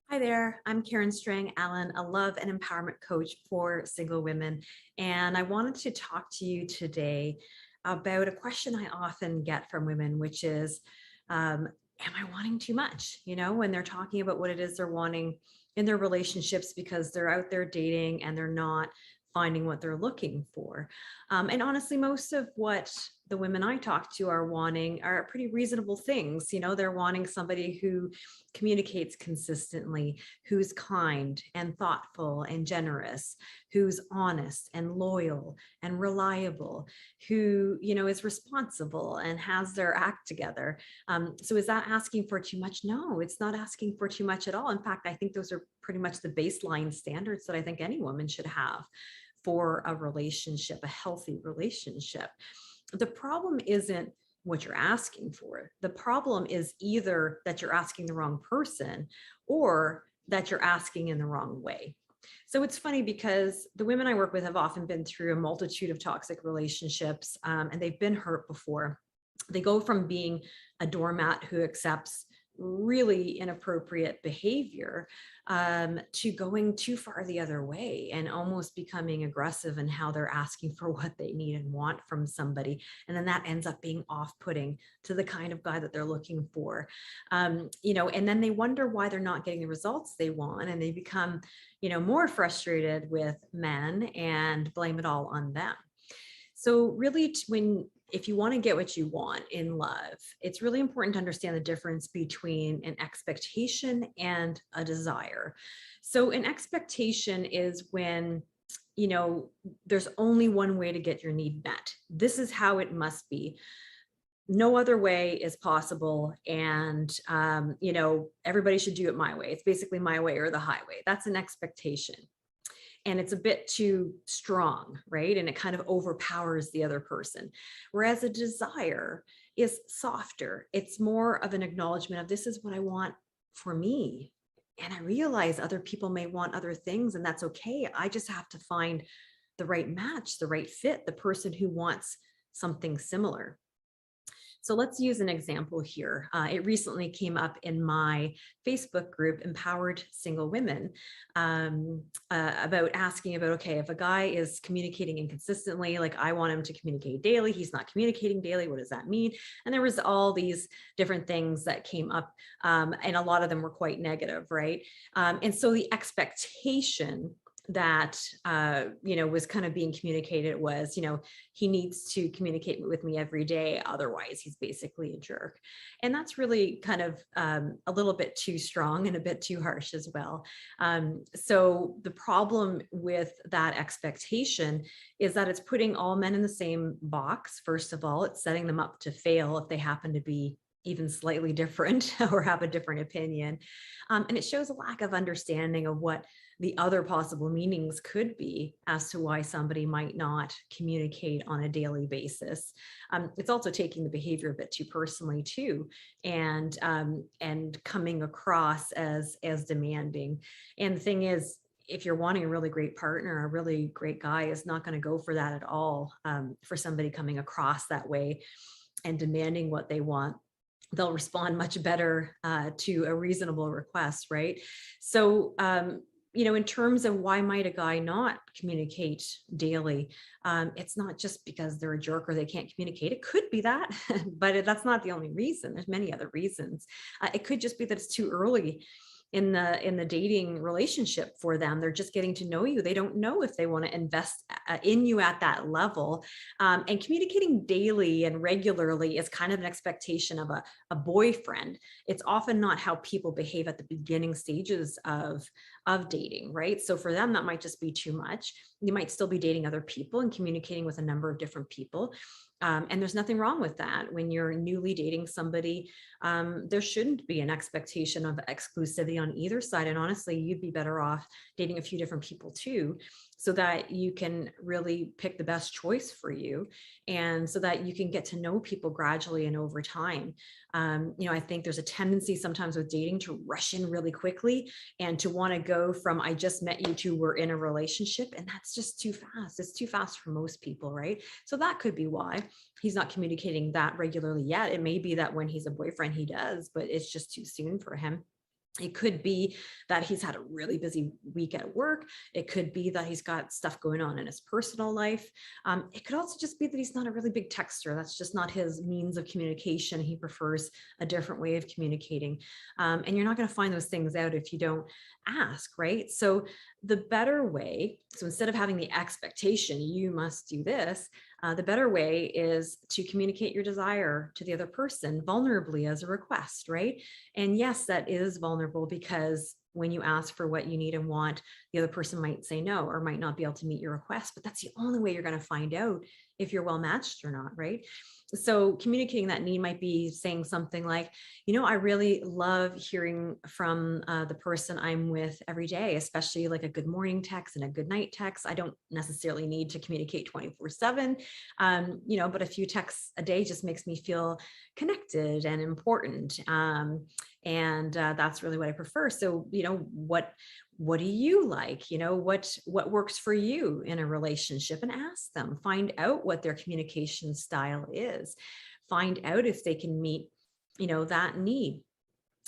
Hi there, I'm Karen Strang Allen, a love and empowerment coach for single women. And I wanted to talk to you today about a question I often get from women, which is, am I wanting too much? When they're talking about what it is they're wanting in their relationships because they're out there dating and they're not finding what they're looking for. And honestly, most of what the women I talk to are wanting are pretty reasonable things. They're wanting somebody who communicates consistently, who's kind and thoughtful and generous, who's honest and loyal and reliable, who, is responsible and has their act together. So is that asking for too much? No, it's not asking for too much at all. In fact, I think those are pretty much the baseline standards that I think any woman should have for a relationship, a healthy relationship. The problem isn't what you're asking for. The problem is either that you're asking the wrong person or that you're asking in the wrong way. So it's funny because the women I work with have often been through a multitude of toxic relationships, and they've been hurt before. They go from being a doormat who accepts really inappropriate behavior to going too far the other way and almost becoming aggressive in how they're asking for what they need and want from somebody. And then that ends up being off-putting to the kind of guy that they're looking for. And then they wonder why they're not getting the results they want. And they become, more frustrated with men and blame it all on them. So really, if you want to get what you want in love, it's really important to understand the difference between an expectation and a desire. So an expectation is when, there's only one way to get your need met. This is how it must be. No other way is possible. And, everybody should do it my way. It's basically my way or the highway. That's an expectation. And it's a bit too strong, right? And it kind of overpowers the other person. Whereas a desire is softer. It's more of an acknowledgement of this is what I want for me. And I realize other people may want other things, and that's okay. I just have to find the right match, the right fit, the person who wants something similar. So let's use an example here. It recently came up in my Facebook group, Empowered Single Women, about asking about, okay, if a guy is communicating inconsistently, like I want him to communicate daily, he's not communicating daily, what does that mean? And there was all these different things that came up, and a lot of them were quite negative, right? And so the expectation that was kind of being communicated was, he needs to communicate with me every day, otherwise he's basically a jerk. And that's really kind of a little bit too strong and a bit too harsh as well. So the problem with that expectation is that it's putting all men in the same box. First of all, it's setting them up to fail if they happen to be even slightly different or have a different opinion. And it shows a lack of understanding of what the other possible meanings could be as to why somebody might not communicate on a daily basis. It's also taking the behavior a bit too personally too, and coming across as demanding. And the thing is, if you're wanting a really great partner, a really great guy is not going to go for that at all. For somebody coming across that way and demanding what they want, they'll respond much better to a reasonable request, right? So, in terms of why might a guy not communicate daily, it's not just because they're a jerk or they can't communicate. It could be that, but that's not the only reason. There's many other reasons. It could just be that it's too early in the dating relationship for them. They're just getting to know you. They don't know if they want to invest in you at that level. And communicating daily and regularly is kind of an expectation of a boyfriend. It's often not how people behave at the beginning stages of dating, right? So for them, that might just be too much. You might still be dating other people and communicating with a number of different people. And there's nothing wrong with that. When you're newly dating somebody, there shouldn't be an expectation of exclusivity on either side. And honestly, you'd be better off dating a few different people too, so that you can really pick the best choice for you, and so that you can get to know people gradually and over time. I think there's a tendency sometimes with dating to rush in really quickly and to want to go from I just met you to we're in a relationship, and that's just too fast. It's too fast for most people, right? So that could be why he's not communicating that regularly yet. It may be that when he's a boyfriend he does, but it's just too soon for him. It could be that he's had a really busy week at work. It could be that he's got stuff going on in his personal life. It could also just be that he's not a really big texter. That's just not his means of communication. He prefers a different way of communicating. And you're not going to find those things out if you don't ask, right? So the better way, so instead of having the expectation, you must do this, the better way is to communicate your desire to the other person vulnerably as a request, right? And yes, that is vulnerable because when you ask for what you need and want, the other person might say no or might not be able to meet your request, but that's the only way you're going to find out if you're well matched or not, right? So communicating that need might be saying something like, I really love hearing from the person I'm with every day, especially like a good morning text and a good night text. I don't necessarily need to communicate 24/7, but a few texts a day just makes me feel connected and important. And that's really what I prefer. So, what do you like? What works for you in a relationship, and ask them, find out what their communication style is, find out if they can meet, that need.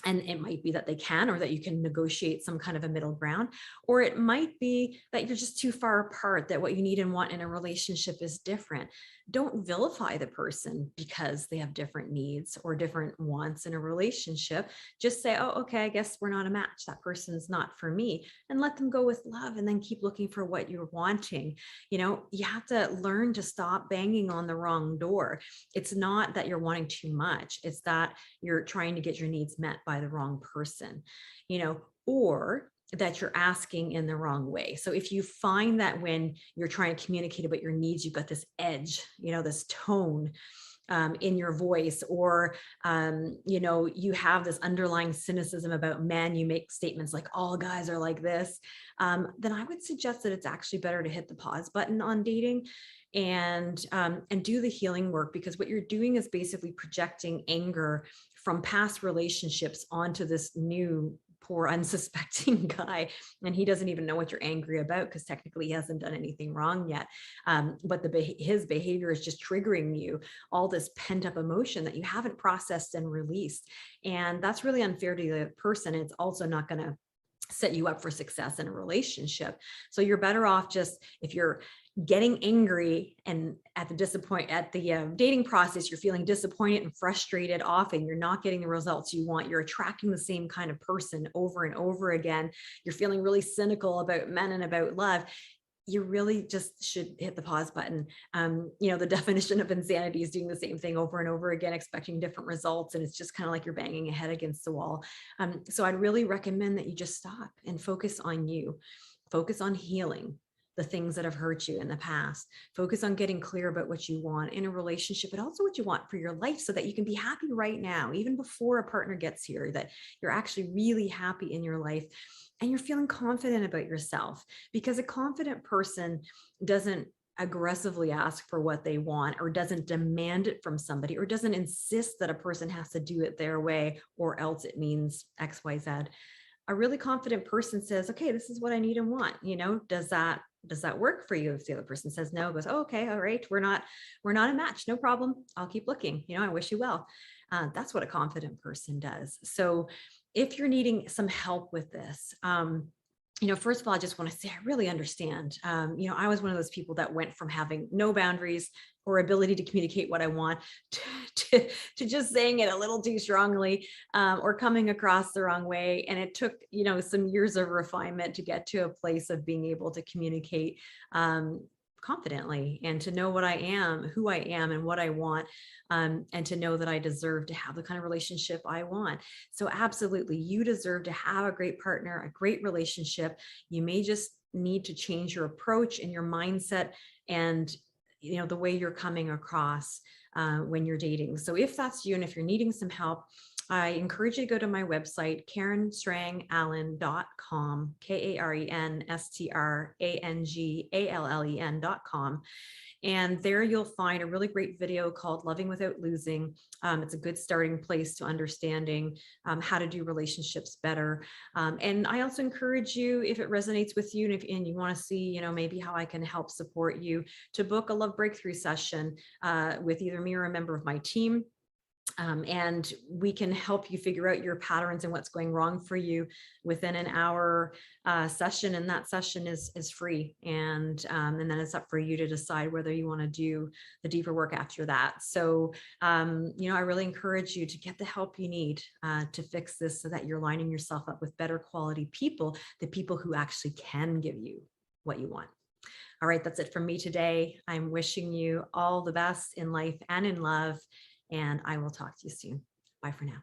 And it might be that they can, or that you can negotiate some kind of a middle ground, or it might be that you're just too far apart, that what you need and want in a relationship is different. Don't vilify the person because they have different needs or different wants in a relationship. Just say, oh, okay, I guess we're not a match. That person's not for me. And let them go with love, and then keep looking for what you're wanting. You have to learn to stop banging on the wrong door. It's not that you're wanting too much. It's that you're trying to get your needs met by the wrong person, or that you're asking in the wrong way. So if you find that when you're trying to communicate about your needs, you've got this edge, this tone in your voice, or you have this underlying cynicism about men, you make statements like all guys are like this, then I would suggest that it's actually better to hit the pause button on dating and do the healing work, because what you're doing is basically projecting anger from past relationships onto this new poor unsuspecting guy, and he doesn't even know what you're angry about because technically he hasn't done anything wrong yet, but his behavior is just triggering you all this pent up emotion that you haven't processed and released, and that's really unfair to the person. It's also not going to set you up for success in a relationship. So you're better off just, if you're getting angry and at the dating process, you're feeling disappointed and frustrated often, you're not getting the results you want, you're attracting the same kind of person over and over again, you're feeling really cynical about men and about love, you really just should hit the pause button. The definition of insanity is doing the same thing over and over again, expecting different results. And it's just kind of like you're banging your head against the wall. So I'd really recommend that you just stop and focus on you, focus on healing the things that have hurt you in the past, focus on getting clear about what you want in a relationship, but also what you want for your life, so that you can be happy right now, even before a partner gets here, that you're actually really happy in your life and you're feeling confident about yourself, because a confident person doesn't aggressively ask for what they want, or doesn't demand it from somebody, or doesn't insist that a person has to do it their way or else it means XYZ. A really confident person says, okay, this is what I need and want. Does that work for you? If the other person says no, goes, oh, okay, all right, we're not a match, no problem, I'll keep looking, I wish you well. That's what a confident person does. So if you're needing some help with this, first of all, I just want to say I really understand. I was one of those people that went from having no boundaries or ability to communicate what I want to just saying it a little too strongly, or coming across the wrong way. And it took, some years of refinement to get to a place of being able to communicate confidently, and to know what I am, who I am, and what I want, and to know that I deserve to have the kind of relationship I want. So absolutely, you deserve to have a great partner, a great relationship. You may just need to change your approach and your mindset, and the way you're coming across when you're dating. So if that's you, and if you're needing some help, I encourage you to go to my website, KarenStrangAllen.com, KarenStrangAllen.com. And there you'll find a really great video called Loving Without Losing. It's a good starting place to understanding how to do relationships better. And I also encourage you, if it resonates with you, and you want to see, maybe how I can help support you, to book a love breakthrough session with either me or a member of my team. And we can help you figure out your patterns and what's going wrong for you within an hour session. And that session is free. And then it's up for you to decide whether you want to do the deeper work after that. So, I really encourage you to get the help you need to fix this so that you're lining yourself up with better quality people, the people who actually can give you what you want. All right, that's it from me today. I'm wishing you all the best in life and in love, and I will talk to you soon. Bye for now.